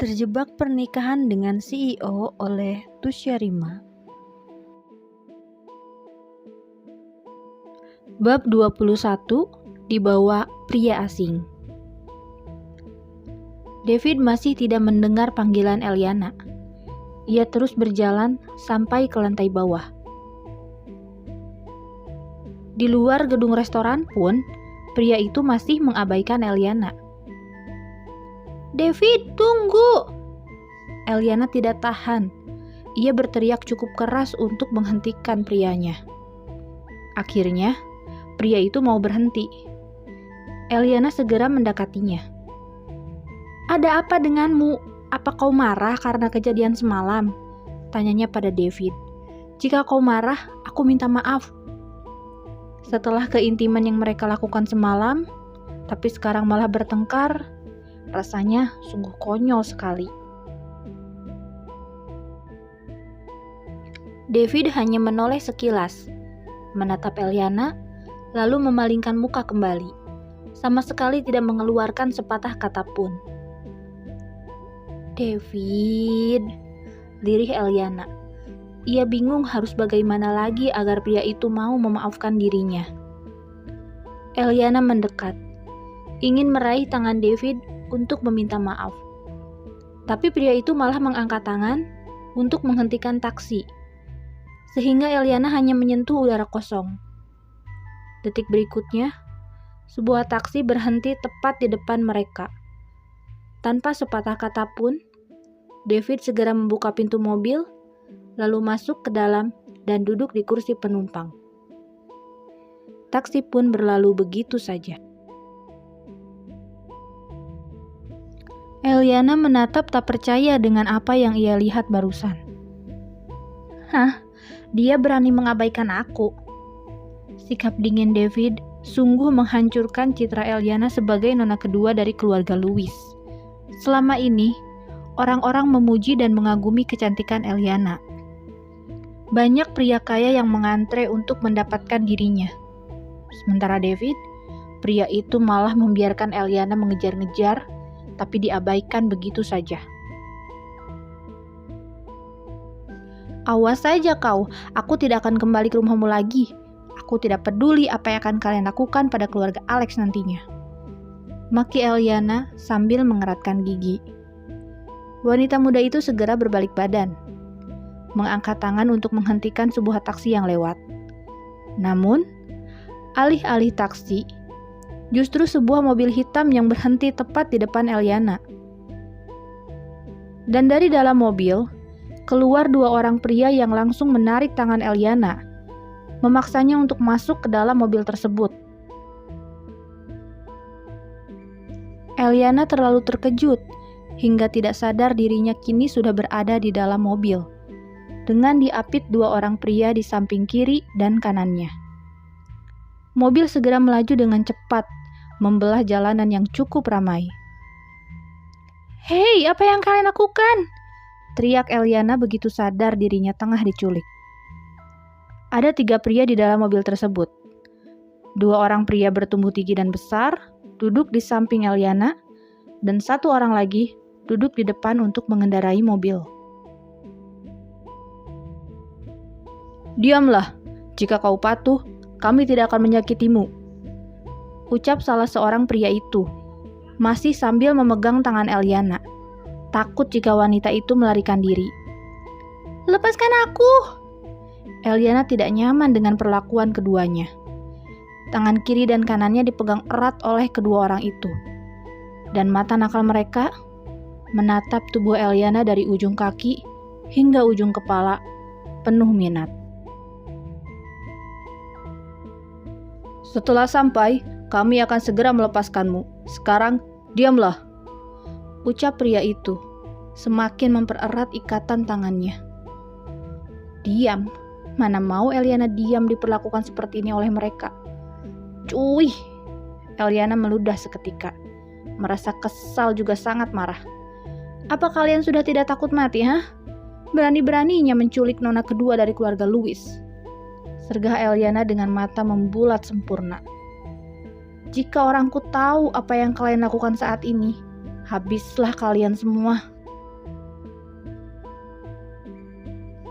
Terjebak pernikahan dengan CEO oleh Tusya Rima. Bab 21, dibawa pria asing. David masih tidak mendengar panggilan Eliana. Ia terus berjalan sampai ke lantai bawah. Di luar gedung restoran pun, pria itu masih mengabaikan Eliana. "David, tunggu!" Eliana tidak tahan. Ia berteriak cukup keras untuk menghentikan prianya. Akhirnya, pria itu mau berhenti. Eliana segera mendekatinya. "Ada apa denganmu? Apa kau marah karena kejadian semalam?" tanyanya pada David. "Jika kau marah, aku minta maaf." Setelah keintiman yang mereka lakukan semalam, tapi sekarang malah bertengkar, rasanya sungguh konyol sekali. David hanya menoleh sekilas, menatap Eliana, lalu memalingkan muka kembali, sama sekali tidak mengeluarkan sepatah kata pun. "David," lirih Eliana. Ia bingung harus bagaimana lagi agar pria itu mau memaafkan dirinya. Eliana mendekat, ingin meraih tangan David untuk meminta maaf. Tapi pria itu malah mengangkat tangan untuk menghentikan taksi, sehingga Eliana hanya menyentuh udara kosong. Detik berikutnya, sebuah taksi berhenti tepat di depan mereka. Tanpa sepatah kata pun, David segera membuka pintu mobil, lalu masuk ke dalam dan duduk di kursi penumpang. Taksi pun berlalu begitu saja. Eliana menatap tak percaya dengan apa yang ia lihat barusan. "Hah? Dia berani mengabaikan aku." Sikap dingin David sungguh menghancurkan citra Eliana sebagai nona kedua dari keluarga Louis. Selama ini, orang-orang memuji dan mengagumi kecantikan Eliana. Banyak pria kaya yang mengantre untuk mendapatkan dirinya. Sementara David, pria itu malah membiarkan Eliana mengejar-ngejar, tapi diabaikan begitu saja. "Awas saja kau, aku tidak akan kembali ke rumahmu lagi. Aku tidak peduli apa yang akan kalian lakukan pada keluarga Alex nantinya," maki Eliana sambil mengeratkan gigi. Wanita muda itu segera berbalik badan, mengangkat tangan untuk menghentikan sebuah taksi yang lewat. Namun, alih-alih taksi, justru sebuah mobil hitam yang berhenti tepat di depan Eliana. Dan dari dalam mobil, keluar dua orang pria yang langsung menarik tangan Eliana, memaksanya untuk masuk ke dalam mobil tersebut. Eliana terlalu terkejut hingga tidak sadar dirinya kini sudah berada di dalam mobil, dengan diapit dua orang pria di samping kiri dan kanannya. Mobil segera melaju dengan cepat, membelah jalanan yang cukup ramai. "Hei, apa yang kalian lakukan?" teriak Eliana begitu sadar dirinya tengah diculik. Ada 3 pria di dalam mobil tersebut. 2 orang pria bertubuh tinggi dan besar duduk di samping Eliana, dan 1 orang lagi duduk di depan untuk mengendarai mobil. "Diamlah, jika kau patuh, kami tidak akan menyakitimu," ucap salah seorang pria itu, masih sambil memegang tangan Eliana, takut jika wanita itu melarikan diri. "Lepaskan aku!" Eliana tidak nyaman dengan perlakuan keduanya. Tangan kiri dan kanannya dipegang erat oleh kedua orang itu, dan mata nakal mereka menatap tubuh Eliana dari ujung kaki hingga ujung kepala, penuh minat. "Setelah sampai, kami akan segera melepaskanmu. Sekarang, diamlah," ucap pria itu, semakin mempererat ikatan tangannya. Diam? Mana mau Eliana diam diperlakukan seperti ini oleh mereka. "Cuy!" Eliana meludah seketika, merasa kesal juga sangat marah. "Apa kalian sudah tidak takut mati, hah? Berani-beraninya menculik nona kedua dari keluarga Louis," sergah Eliana dengan mata membulat sempurna. "Jika orangku tahu apa yang kalian lakukan saat ini, habislah kalian semua."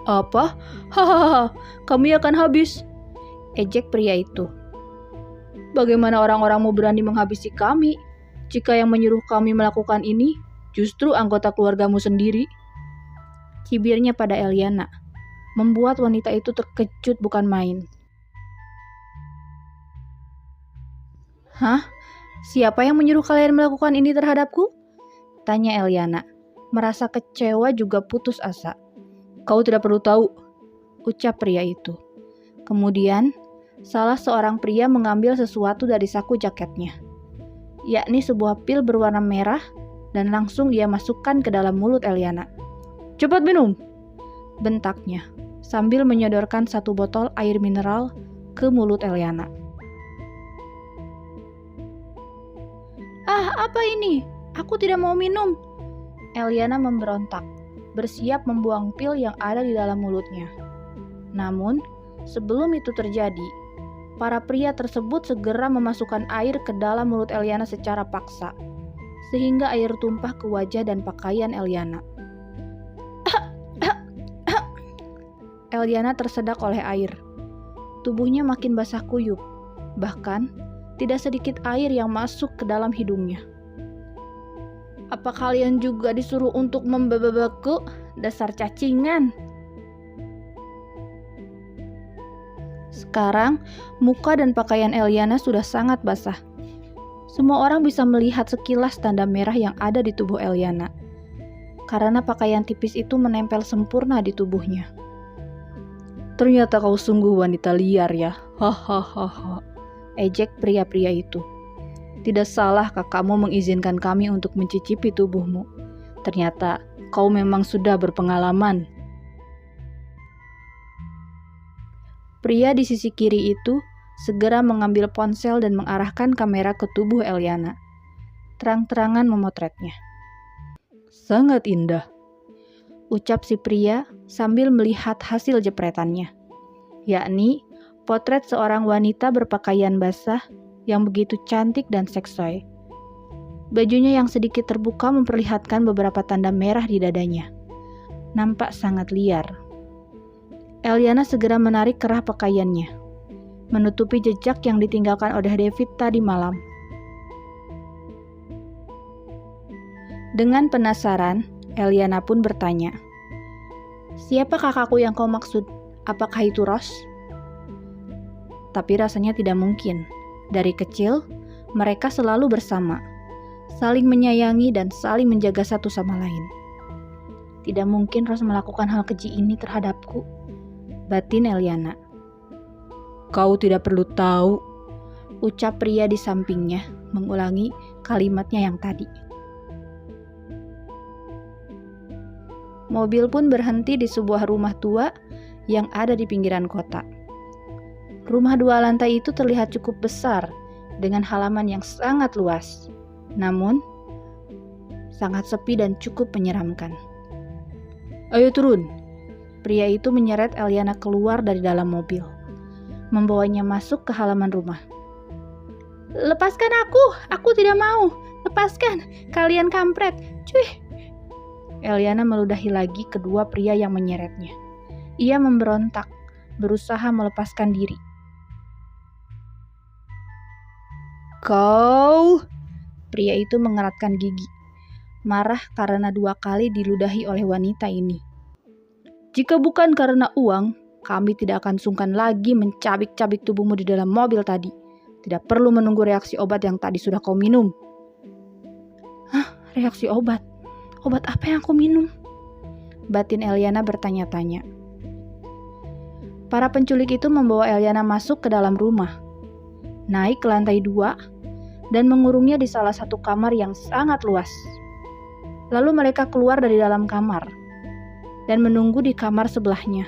Apa? Hahaha, kami akan habis, ejek pria itu. Bagaimana orang-orangmu berani menghabisi kami? Jika yang menyuruh kami melakukan ini, justru anggota keluargamu sendiri. Cibirnya pada Eliana, membuat wanita itu terkejut bukan main. Hah? Siapa yang menyuruh kalian melakukan ini terhadapku? Tanya Eliana, merasa kecewa juga putus asa. Kau tidak perlu tahu, ucap pria itu. Kemudian, salah seorang pria mengambil sesuatu dari saku jaketnya, yakni sebuah pil berwarna merah, dan langsung dia masukkan ke dalam mulut Eliana. Cepat minum, bentaknya, sambil menyodorkan satu botol air mineral ke mulut Eliana. Ah, apa ini? Aku tidak mau minum. Eliana memberontak, bersiap membuang pil yang ada di dalam mulutnya. Namun, sebelum itu terjadi, para pria tersebut segera memasukkan air ke dalam mulut Eliana secara paksa, sehingga air tumpah ke wajah dan pakaian Eliana. Eliana tersedak oleh air. Tubuhnya makin basah kuyup, bahkan tidak sedikit air yang masuk ke dalam hidungnya. Apa kalian juga disuruh untuk membebeku? Dasar cacingan! Sekarang, muka dan pakaian Eliana sudah sangat basah. Semua orang bisa melihat sekilas tanda merah yang ada di tubuh Eliana, karena pakaian tipis itu menempel sempurna di tubuhnya. Ternyata kau sungguh wanita liar ya, hahaha, ejek pria-pria itu. Tidak salah kakakmu mengizinkan kami untuk mencicipi tubuhmu. Ternyata kau memang sudah berpengalaman. Pria di sisi kiri itu segera mengambil ponsel dan mengarahkan kamera ke tubuh Eliana. Terang-terangan memotretnya. Sangat indah, ucap si pria sambil melihat hasil jepretannya, yakni potret seorang wanita berpakaian basah yang begitu cantik dan seksoi. Bajunya yang sedikit terbuka memperlihatkan beberapa tanda merah di dadanya. Nampak sangat liar. Eliana segera menarik kerah pakaiannya, menutupi jejak yang ditinggalkan oleh David tadi malam. Dengan penasaran, Eliana pun bertanya, "Siapa kakakku yang kau maksud? Apakah itu Ross?" Tapi rasanya tidak mungkin. Dari kecil, mereka selalu bersama, saling menyayangi dan saling menjaga satu sama lain. Tidak mungkin Ross melakukan hal keji ini terhadapku, batin Eliana. Kau tidak perlu tahu, ucap pria di sampingnya, mengulangi kalimatnya yang tadi. Mobil pun berhenti di sebuah rumah tua yang ada di pinggiran kota. Rumah 2 lantai itu terlihat cukup besar, dengan halaman yang sangat luas. Namun, sangat sepi dan cukup menyeramkan. Ayo turun. Pria itu menyeret Eliana keluar dari dalam mobil, membawanya masuk ke halaman rumah. Lepaskan aku tidak mau. Lepaskan, kalian kampret. Cuy. Eliana meludahi lagi kedua pria yang menyeretnya. Ia memberontak, berusaha melepaskan diri. Kau! Pria itu mengeratkan gigi, marah karena 2 kali diludahi oleh wanita ini. Jika bukan karena uang, kami tidak akan sungkan lagi mencabik-cabik tubuhmu di dalam mobil tadi. Tidak perlu menunggu reaksi obat yang tadi sudah kau minum. Hah? Reaksi obat? Obat apa yang aku minum? Batin Eliana bertanya-tanya. Para penculik itu membawa Eliana masuk ke dalam rumah, naik ke lantai 2, dan mengurungnya di salah satu kamar yang sangat luas. Lalu mereka keluar dari dalam kamar dan menunggu di kamar sebelahnya.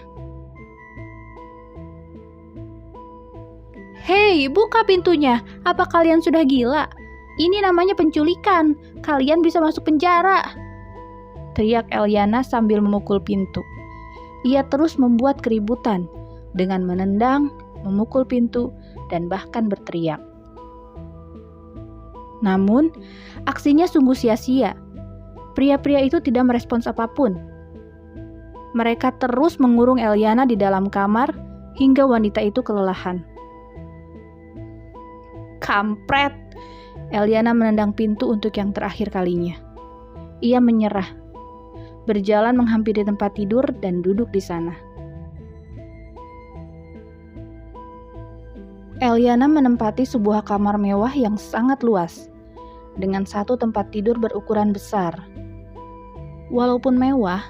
Hei, buka pintunya. Apa kalian sudah gila? Ini namanya penculikan. Kalian bisa masuk penjara. Teriak Eliana sambil memukul pintu. Ia terus membuat keributan dengan menendang, memukul pintu, dan bahkan berteriak. Namun, aksinya sungguh sia-sia. Pria-pria itu tidak merespons apapun. Mereka terus mengurung Eliana di dalam kamar hingga wanita itu kelelahan. Kampret! Eliana menendang pintu untuk yang terakhir kalinya. Ia menyerah, berjalan menghampiri tempat tidur dan duduk di sana. Eliana menempati sebuah kamar mewah yang sangat luas, dengan satu tempat tidur berukuran besar. Walaupun mewah,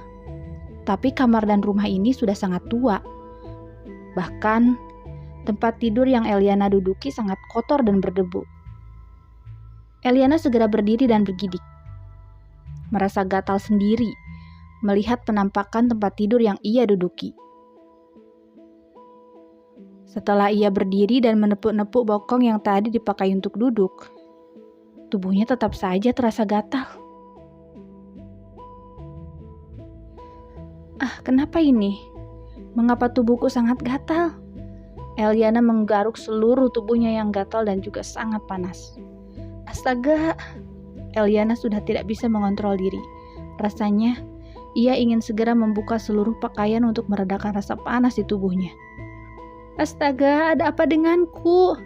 tapi kamar dan rumah ini sudah sangat tua. Bahkan, tempat tidur yang Eliana duduki sangat kotor dan berdebu. Eliana segera berdiri dan bergidik. Merasa gatal sendiri melihat penampakan tempat tidur yang ia duduki. Setelah ia berdiri dan menepuk-nepuk bokong yang tadi dipakai untuk duduk, tubuhnya tetap saja terasa gatal. Kenapa ini? Mengapa tubuhku sangat gatal? Eliana menggaruk seluruh tubuhnya yang gatal dan juga sangat panas. Astaga! Eliana sudah tidak bisa mengontrol diri. Rasanya, ia ingin segera membuka seluruh pakaian untuk meredakan rasa panas di tubuhnya. Astaga, ada apa denganku?